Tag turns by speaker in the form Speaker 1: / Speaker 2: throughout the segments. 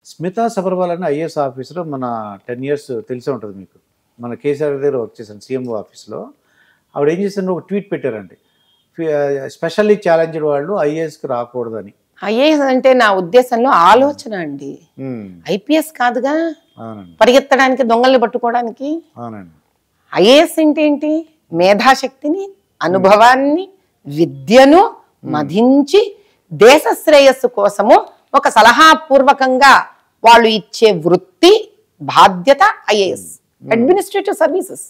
Speaker 1: స్మితా సబర్వాల్ అని IAS officer మన 10 years తెలిసే ఉంటుంది మీకు. మన కేసీఆర్ దగ్గర వర్క్ చేశాను సీఎంఓ ఆఫీస్లో. ఆవిడ ఏం చేశారు, ఒక ట్వీట్ పెట్టారండి, స్పెషల్లీ ఛాలెంజ్డ్ వాళ్ళు ఐఏఎస్కి రాకూడదని.
Speaker 2: ఐఏఎస్ అంటే నా ఉద్దేశంలో ఆలోచన అండి, ఐపీఎస్ కాదుగా. పరిగెత్తడానికి, దొంగల్ని పట్టుకోవడానికి. ఐఏఎస్ అంటే ఏంటి? మేధాశక్తిని, అనుభవాన్ని, విద్యను మధించి దేశ శ్రేయస్సు కోసము ఒక సలహాపూర్వకంగా వాళ్ళు ఇచ్చే వృత్తి, బాధ్యత ఐఏఎస్, అడ్మినిస్ట్రేటివ్ సర్వీసెస్.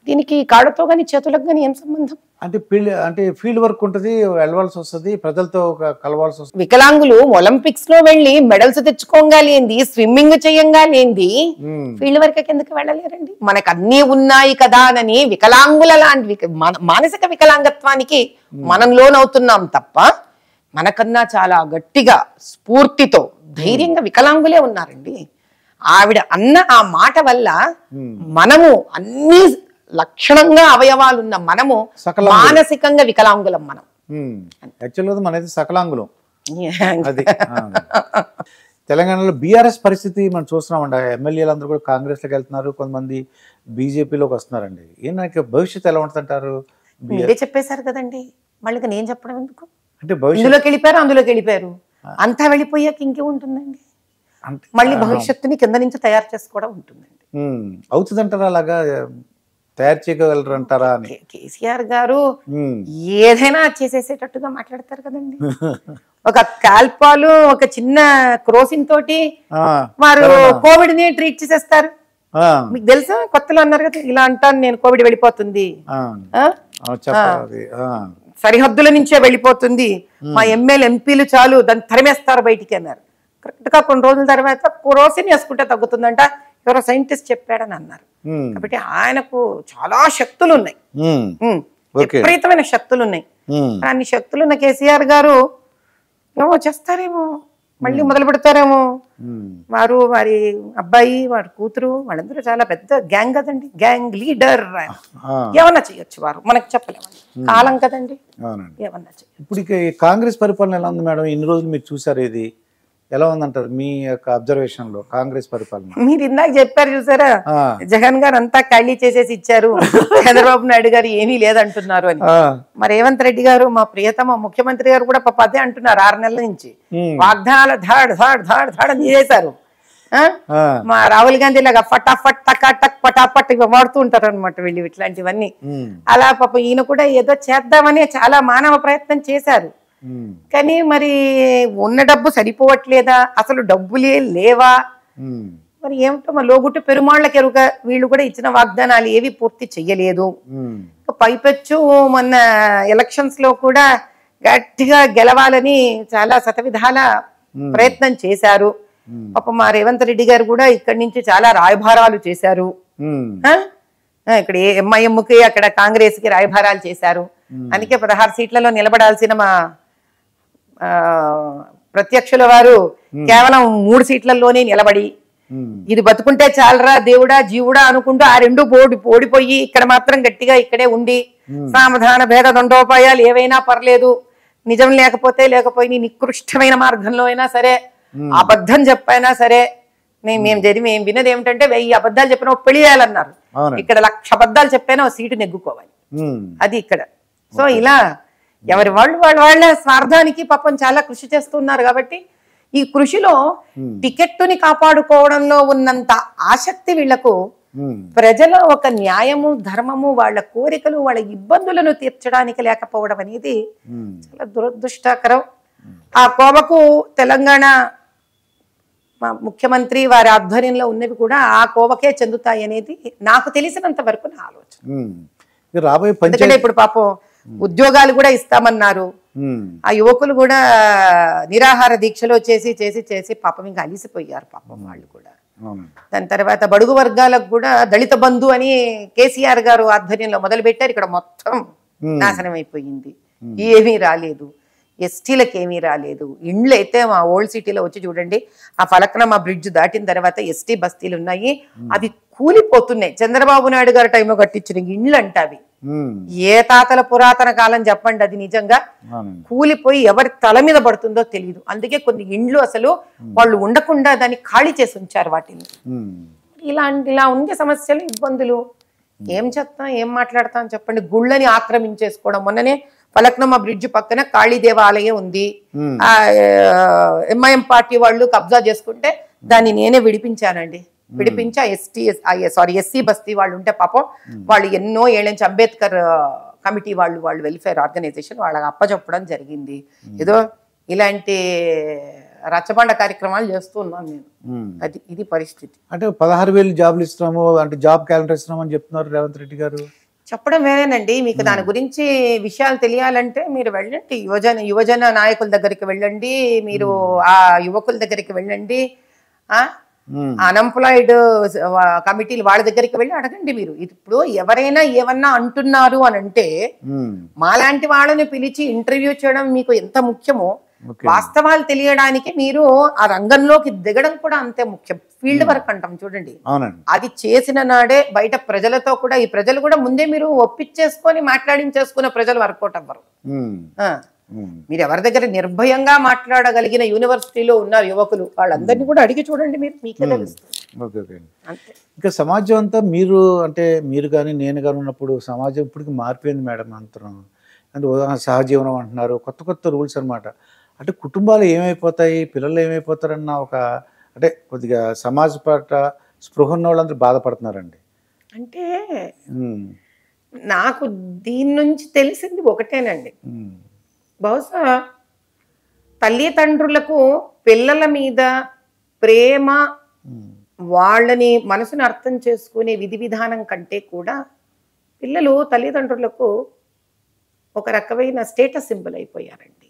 Speaker 2: దీనికి కాళ్ళతో కానీ చేతులకు కానీ ఏం సంబంధం?
Speaker 1: అంటే ఫీల్డ్ వర్క్ ఉంటుంది, వెళ్ళవలసి వస్తుంది, ప్రజలతో కలవాల్సి వస్తుంది.
Speaker 2: వికలాంగులు ఒలింపిక్స్ లో వెళ్ళి మెడల్స్ తెచ్చుకోగాలేంది, స్విమ్మింగ్ చేయంగాలేంది, ఫీల్డ్ వర్క్ కిందకి వెళ్ళలేరండి. మనకు అన్ని ఉన్నాయి కదా అని వికలాంగుల లాంటి మానసిక వికలాంగత్వానికి మనం లోనవుతున్నాం తప్ప, మనకన్నా చాలా గట్టిగా స్ఫూర్తితో ధైర్యంగా వికలాంగులే ఉన్నారండి. ఆవిడ అన్న ఆ మాట వల్ల మనము అన్ని లక్షణంగా అవయవాలున్న మనము మానసికంగా వికలాంగులం. మనం
Speaker 1: యాక్చువల్గా మనది సకలాంగులం. అది తెలంగాణలో బీఆర్ఎస్ పరిస్థితి మనం చూస్తున్నామండి. ఎమ్మెల్యేలు అందరూ కూడా కాంగ్రెస్లోకి వెళ్తున్నారు, కొంతమంది బీజేపీలోకి వస్తున్నారండి. ఏంటంటే భవిష్యత్తు ఎలా ఉంటుందంటారు?
Speaker 2: మీరే చెప్పేశారు కదండి, మళ్ళీ నేను చెప్పడం ఎందుకు?
Speaker 1: అంటే
Speaker 2: ఇందులోకి వెళ్ళిపోయారు, అందులోకి వెళ్ళిపోయారు, అంతా వెళ్ళిపోయాక ఇంకే ఉంటుందండి. మళ్ళీ భవిష్యత్తుని కింద నుంచి తయారు చేసుకోవడం ఉంటుందండి.
Speaker 1: అవుతుందంటారా? అలాగా తయారు చేయగలరు అంటారా అని
Speaker 2: కేసీఆర్ గారు ఏదైనా చేసేసేటట్టుగా మాట్లాడతారు కదండి. ఒక కాల్పాలు, ఒక చిన్న క్రోసింగ్ తోటి వారు కోవిడ్ ని ట్రీట్ చేసేస్తారు. మీకు తెలుసా, కొత్తలో అన్నారు కదా, ఇలా అంటాను నేను, కోవిడ్ వెళ్ళిపోతుంది, సరిహద్దుల నుంచే వెళ్ళిపోతుంది, మా ఎమ్మెల్యే ఎంపీలు చాలు దాన్ని తరిమేస్తారు బయటికి అన్నారు. కరెక్ట్ గా కొన్ని రోజుల తర్వాత క్రోసిన్ వేసుకుంటే తగ్గుతుందంట, ఎవరో సైంటిస్ట్ చెప్పాడని అన్నారు. కాబట్టి ఆయనకు చాలా శక్తులు ఉన్నాయి, విపరీతమైన శక్తులు ఉన్నాయి. అన్ని శక్తులు ఉన్న కేసీఆర్ గారు ఏమో చేస్తారేమో, మళ్ళీ మొదలు పెడతారేమో. వారు, వారి అబ్బాయి, వారి కూతురు, వాళ్ళందరూ చాలా పెద్ద గ్యాంగ్ కదండి, గ్యాంగ్ లీడర్. ఏమన్నా చేయొచ్చు వారు, మనకు చెప్పలేము, కాలం కదండి, ఏమన్నా చేయొచ్చు.
Speaker 1: ఇప్పుడు కాంగ్రెస్ పరిపాలన ఎలా ఉంది మేడం? ఇన్ని రోజులు మీరు చూసారు, ఇది ఎలా ఉందంటారు మీ యొక్క అబ్జర్వేషన్ లో కాంగ్రెస్ పరిపాలన?
Speaker 2: మీరు ఇందాక చెప్పారు చూసారా, జగన్ గారు అంతా ఖాళీ చేసేసి ఇచ్చారు, చంద్రబాబు నాయుడు గారు ఏమీ లేదంటున్నారు అని. మరి రేవంత్ రెడ్డి గారు, మా ప్రియతమ ముఖ్యమంత్రి గారు కూడా అదే అంటున్నారు 6 నెలల నుంచి. వాగ్దానాలు ధాడ్ ధాడ్ ధాడ్ ధాడ్ అని చేశారు. మా రాహుల్ గాంధీ లాగా ఫటాఫట్ టకాటక్ పటాపట్ ఇవి వాడుతూ ఉంటారు అనమాట వీళ్ళు ఇట్లాంటివన్నీ. అలా పాప ఈయన కూడా ఏదో చేద్దామని చాలా మానవ ప్రయత్నం చేశారు. కానీ మరి ఉన్న డబ్బు సరిపోవట్లేదా, అసలు డబ్బులే లేవా, మరి ఏమిటో మా లోగుట్టు పెరుమాళ్ళకి ఎరుక. వీళ్ళు కూడా ఇచ్చిన వాగ్దానాలు ఏవి పూర్తి చెయ్యలేదు. పైపెచ్చు మొన్న ఎలక్షన్స్ లో కూడా గట్టిగా గెలవాలని చాలా శతవిధాల ప్రయత్నం చేశారు. పాప మా రేవంత్ రెడ్డి గారు కూడా ఇక్కడి నుంచి చాలా రాయభారాలు చేశారు. ఇక్కడ ఎంఐఎంకి, అక్కడ కాంగ్రెస్ కి రాయభారాలు చేశారు. అందుకే 16 సీట్లలో నిలబడాల్సిన మా ప్రత్యక్షుల వారు కేవలం 3 సీట్లలోనే నిలబడి, ఇది బతుకుంటే చాలరా దేవుడా జీవుడా అనుకుంటూ ఆ 2 ఓడిపోయి ఇక్కడ మాత్రం గట్టిగా ఇక్కడే ఉండి, సామధాన భేద దండోపాయాలు ఏవైనా పర్లేదు, నిజం లేకపోతే లేకపోయి నికృష్టమైన మార్గంలో అయినా సరే, అబద్ధం చెప్పైనా సరే, మేము విన్నది ఏమిటంటే 1000 అబద్ధాలు చెప్పినా పెళ్లి చేయాలన్నారు. ఇక్కడ 1,00,000 అబద్ధాలు చెప్పైనా సీటు నెగ్గుకోవాలి, అది ఇక్కడ. సో ఇలా ఎవరి వాళ్ళ స్వార్థానికి పాపం చాలా కృషి చేస్తున్నారు. కాబట్టి ఈ కృషిలో టికెట్టుని కాపాడుకోవడంలో ఉన్నంత ఆసక్తి వీళ్లకు ప్రజల ఒక న్యాయము, ధర్మము, వాళ్ళ కోరికలు, వాళ్ళ ఇబ్బందులను తీర్చడానికి లేకపోవడం అనేది చాలా దురదృష్టకరం. ఆ కోవకు తెలంగాణ ముఖ్యమంత్రి వారి ఆధ్వర్యంలో ఉన్నవి కూడా ఆ కోవకే చెందుతాయి అనేది నాకు తెలిసినంత వరకు నా ఆలోచన. ఎందుకంటే ఇప్పుడు పాపం ఉద్యోగాలు కూడా ఇస్తామన్నారు. ఆ యువకులు కూడా నిరాహార దీక్షలో చేసి పాపం ఇంకా అలిసిపోయారు పాపం వాళ్ళు కూడా. దాని తర్వాత బడుగు వర్గాలకు కూడా దళిత బంధు అని కేసీఆర్ గారు ఆధ్వర్యంలో మొదలు పెట్టారు. ఇక్కడ మొత్తం నాశనం అయిపోయింది, ఏమీ రాలేదు. ఎస్టీలకు ఏమీ రాలేదు. ఇండ్లు అయితే మా ఓల్డ్ సిటీలో వచ్చి చూడండి, ఆ ఫలక్నామా బ్రిడ్జ్ దాటిన తర్వాత ఎస్టీ బస్తీలు ఉన్నాయి, అవి కూలిపోతున్నాయి. చంద్రబాబు నాయుడు గారి టైంలో కట్టించిన ఇండ్లు అంట అవి. ఏ తాతల పురాతన కాలం చెప్పండి, అది నిజంగా కూలిపోయి ఎవరి తల మీద పడుతుందో తెలియదు. అందుకే కొన్ని ఇండ్లు అసలు వాళ్ళు ఉండకుండా దాన్ని ఖాళీ చేసి ఉంచారు వాటిని. ఇలా ఉంది సమస్యలు, ఇబ్బందులు. ఏం చెప్తాం, ఏం మాట్లాడతాం చెప్పండి. గుళ్ళని ఆక్రమించేసుకోవడం. మొన్ననే ఫలక్నమా బ్రిడ్జ్ పక్కన కాళీ దేవాలయం ఉంది, ఎంఐఎం పార్టీ వాళ్ళు కబ్జా చేసుకుంటే దాన్ని నేనే విడిపించానండి. విడిపించా ఎస్సీ బస్తీ వాళ్ళు ఉంటే పాపం వాళ్ళు ఎన్నో ఏళ్ళ నుంచి అంబేద్కర్ కమిటీ వాళ్ళు వెల్ఫేర్ ఆర్గనైజేషన్ వాళ్ళకి అప్పచెప్పడం జరిగింది. ఏదో ఇలాంటి రచ్చబండ కార్యక్రమాలు చేస్తూ ఉన్నాను నేను. ఇది పరిస్థితి.
Speaker 1: అంటే 16,000 జాబ్లు ఇస్తున్నాము అంటే జాబ్ క్యాలెండర్ ఇస్తున్నాము అని చెప్తున్నారు రేవంత్ రెడ్డి గారు.
Speaker 2: చెప్పడం వేరేనండి. మీకు దాని గురించి విషయాలు తెలియాలంటే మీరు వెళ్ళండి, యువజన నాయకుల దగ్గరికి వెళ్ళండి, మీరు ఆ యువకుల దగ్గరికి వెళ్ళండి, అన్ఎంప్లాయిడ్ కమిటీలు వాళ్ళ దగ్గరికి వెళ్ళి అడగండి. మీరు ఇప్పుడు ఎవరైనా ఏమన్నా అంటున్నారు అని అంటే మాలాంటి వాళ్ళని పిలిచి ఇంటర్వ్యూ చేయడం మీకు ఎంత ముఖ్యమో, వాస్తవాలు తెలియడానికి మీరు ఆ రంగంలోకి దిగడం కూడా అంతే ముఖ్యం. ఫీల్డ్ వర్క్ అంటాం చూడండి, అది చేసిన నాడే బయట ప్రజలతో కూడా, ఈ ప్రజలు కూడా ముందే మీరు ఒప్పించేసుకొని మాట్లాడించేసుకునే ప్రజలు వర్కౌట్ అవ్వరు. మీరు ఎవరి దగ్గర నిర్భయంగా మాట్లాడగలిగిన యూనివర్సిటీలో ఉన్న యువకులు వాళ్ళందరినీ కూడా అడిగి చూడండి, మీకే తెలుస్తుంది.
Speaker 1: ఇంకా సమాజం అంతా మీరు కానీ నేను కానీ ఉన్నప్పుడు సమాజం ఇప్పటికి మారిపోయింది మేడం అంటున్నాం. అంటే సహజీవనం అంటున్నారు, కొత్త కొత్త రూల్స్ అనమాట. అంటే కుటుంబాలు ఏమైపోతాయి, పిల్లలు ఏమైపోతారన్న ఒక అంటే కొద్దిగా సమాజ పట్ల స్పృహ ఉన్న వాళ్ళందరూ బాధపడుతున్నారండి.
Speaker 2: అంటే నాకు దీని నుంచి తెలిసింది ఒకటేనండి, బహుశా తల్లిదండ్రులకు పిల్లల మీద ప్రేమ, వాళ్ళని మనసుని అర్థం చేసుకునే విధి విధానం కంటే కూడా పిల్లలు తల్లిదండ్రులకు ఒక రకమైన స్టేటస్ సింబల్ అయిపోయారండి.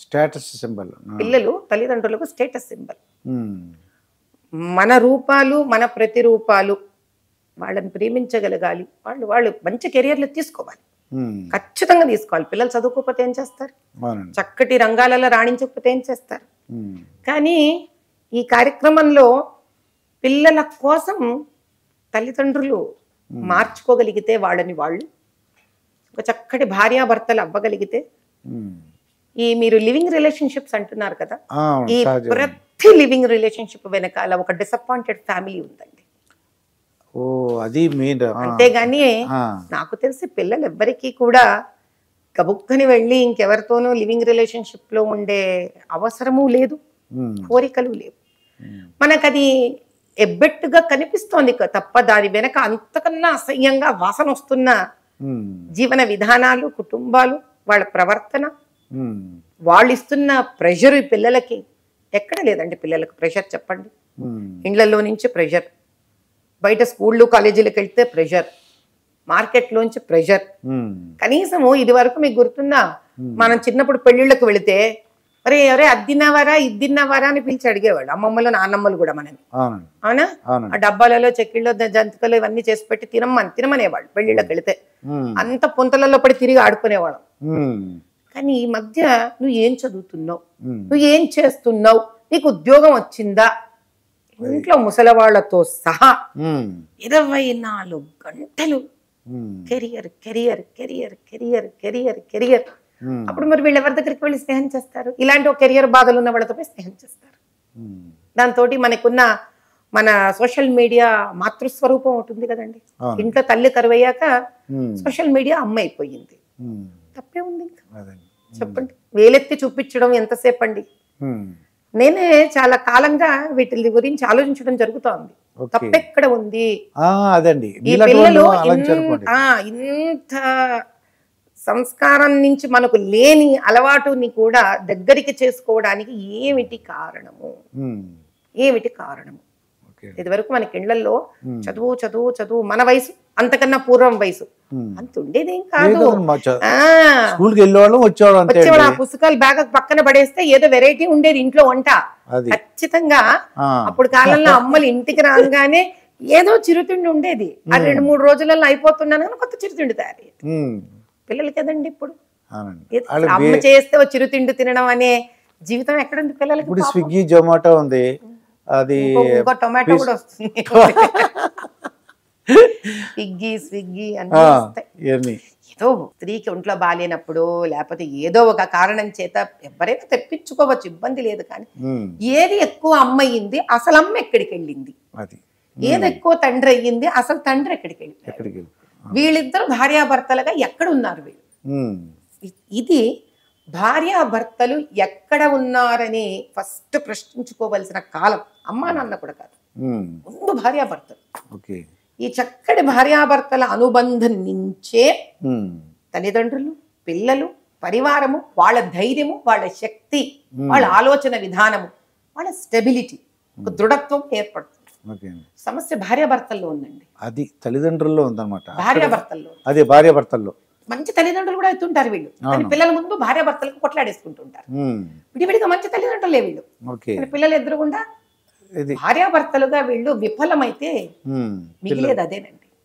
Speaker 1: స్టేటస్ సింబల్,
Speaker 2: పిల్లలు తల్లిదండ్రులకు స్టేటస్ సింబల్. మన రూపాలు, మన ప్రతిరూపాలు, వాళ్ళని ప్రేమించగలగాలి, వాళ్ళు మంచి కెరియర్లు తీసుకోవాలి, ఖచ్చితంగా తీసుకోవాలి. పిల్లలు చదువుకోకపోతే ఏం చేస్తారు, చక్కటి రంగాలలో రాణించకపోతే ఏం చేస్తారు. కానీ ఈ కార్యక్రమంలో పిల్లల కోసం తల్లిదండ్రులు మార్చుకోగలిగితే, వాళ్ళని వాళ్ళు ఒక చక్కటి భార్యాభర్తలు అవ్వగలిగితే, ఈ మీరు లివింగ్ రిలేషన్షిప్స్ అంటున్నారు కదా, ఈ ప్రతి లివింగ్ రిలేషన్షిప్ వెనకాల ఒక డిసప్పాయింటెడ్ ఫ్యామిలీ ఉందండి. అంతేగాని నాకు తెలిసి పిల్లలు ఎవ్వరికీ కూడా కబుక్కని వెళ్ళి ఇంకెవరితోనూ లివింగ్ రిలేషన్షిప్ లో ఉండే అవసరము లేదు, కోరికలు లేవు. మనకది ఎబ్బెట్టుగా కనిపిస్తోంది తప్ప దాని వెనక అంతకన్నా అసహ్యంగా వాసన వస్తున్న జీవన విధానాలు, కుటుంబాలు, వాళ్ళ ప్రవర్తన, వాళ్ళు ఇస్తున్న ప్రెషర్ పిల్లలకి ఎక్కడ లేదండి. పిల్లలకు ప్రెషర్ చెప్పండి, ఇండ్లలో నుంచి ప్రెషర్, బయట స్కూళ్ళు కాలేజీలకు వెళ్తే ప్రెషర్, మార్కెట్లోంచి ప్రెషర్. కనీసము ఇది వరకు మీకు గుర్తుందా, మనం చిన్నప్పుడు పెళ్లిళ్ళకు వెళితే అరే అద్దిన్నవారా ఇద్దిన్నవారా అని పిలిచి అడిగేవాళ్ళు అమ్మమ్మలు నాన్నమ్మలు కూడా మనని. అవునా, ఆ డబ్బాలలో చెక్కిళ్ళు జంతికలు ఇవన్నీ చేసి పెట్టి తినమనేవాళ్ళు. పెళ్లిళ్ళకి వెళితే అంత పుంతలలో పడి తిరిగి ఆడుకునేవాళ్ళం. కానీ ఈ మధ్య నువ్వు ఏం చదువుతున్నావు, నువ్వు ఏం చేస్తున్నావు, నీకు ఉద్యోగం వచ్చిందా, ఇంట్లో ముసలివాళ్లతో సహా 24 గంటలు career career career career career career. అప్పుడు మరి వీళ్ళు ఎవరి దగ్గరికి వెళ్ళి స్నేహం చేస్తారు? ఇలాంటి ఒక కెరియర్ బాధలు ఉన్న వాళ్ళతో పోయి స్నేహం చేస్తారు. దాంతో మనకున్న మన సోషల్ మీడియా మాతృస్వరూపం ఉంటుంది కదండి. ఇంట్లో తల్లి కరువయ్యాక సోషల్ మీడియా అమ్మ అయిపోయింది. తప్పే ఉంది ఇంకా చెప్పండి. వేలెత్తి చూపించడం ఎంతసేపు అండి. నేనే చాలా కాలంగా వీటి గురించి ఆలోచించడం జరుగుతోంది. తప్పెక్కడ ఉంది? ఈ పిల్లలు ఇంత సంస్కారం నుంచి మనకు లేని అలవాటుని కూడా దగ్గరికి చేసుకోవడానికి ఏమిటి కారణము? ఏమిటి కారణము? ఇదివరకు మనకి ఇళ్లలో చదువు చదువు చదువు, మన వయసు అంతకన్నా పూర్వం వయసు అంత ఉండేదేం కాదు. వచ్చేవాళ్ళు ఆ పుస్తకాలు బ్యాగ్ పక్కన పడేస్తే ఏదో వెరైటీ ఉండేది ఇంట్లో వంట. ఖచ్చితంగా అప్పుడు కాలంలో అమ్మలు ఇంటికి రాగానే ఏదో చిరుతిండి ఉండేది. ఆ 2-3 రోజులలో అయిపోతున్నాను కొత్త చిరుతిండి తయారయ్యేది పిల్లలకి. కదండి ఇప్పుడు అమ్మ చేస్తే చిరుతిండి తినడం అనే జీవితం ఎక్కడుంది పిల్లలకి?
Speaker 1: ఇప్పుడు స్విగ్గీ జొమాటో ఉంది, అది
Speaker 2: టొమాటో కూడా వస్తుంది. స్విగ్గీ అన్ని వస్తాయి.
Speaker 1: ఇవన్నీ
Speaker 2: ఏదో స్త్రీకి ఒంట్లో బాగాలేనప్పుడు లేకపోతే ఏదో ఒక కారణం చేత ఎవరైనా తెప్పించుకోవచ్చు, ఇబ్బంది లేదు. కానీ ఏది ఎక్కువ అమ్మ అయ్యింది, అసలు అమ్మ ఎక్కడికి వెళ్ళింది,
Speaker 1: అది
Speaker 2: ఏది ఎక్కువ తండ్రి అయ్యింది, అసలు తండ్రి ఎక్కడికి వెళ్ళి, వీళ్ళిద్దరు భార్యాభర్తలుగా ఎక్కడ ఉన్నారు వీళ్ళు. ఇది భార్యాభర్తలు ఎక్కడ ఉన్నారని ఫస్ట్ ప్రశ్నించుకోవలసిన కాలం. అమ్మా నాన్న కూడా కాదు, ముందు భార్యాభర్తలు. ఈ చక్కటి భార్యాభర్తల అనుబంధం నుంచే తల్లిదండ్రులు, పిల్లలు, పరివారము, వాళ్ళ ధైర్యము, వాళ్ళ శక్తి, వాళ్ళ ఆలోచన విధానము, వాళ్ళ స్టెబిలిటీ, ఒక దృఢత్వం ఏర్పడుతుంది. సమస్య భార్యాభర్తల్లో ఉందండి.
Speaker 1: అది తల్లిదండ్రుల్లో ఉందన్నమాట.
Speaker 2: భార్యాభర్తల్లో,
Speaker 1: అదే భార్యాభర్తల్లో
Speaker 2: మంచి తల్లిదండ్రులు కూడా అవుతుంటారు వీళ్ళు, కానీ పిల్లల ముందు భార్యాభర్తలకు కొట్లాడేసుకుంటుంటారు. విడివిడిగా మంచి తల్లిదండ్రులే వీళ్ళు, పిల్లలు ఎదురుగుండా భార్యాభర్తలుగా వీళ్ళు విఫలమైతే మిగిలేది అదేనండి.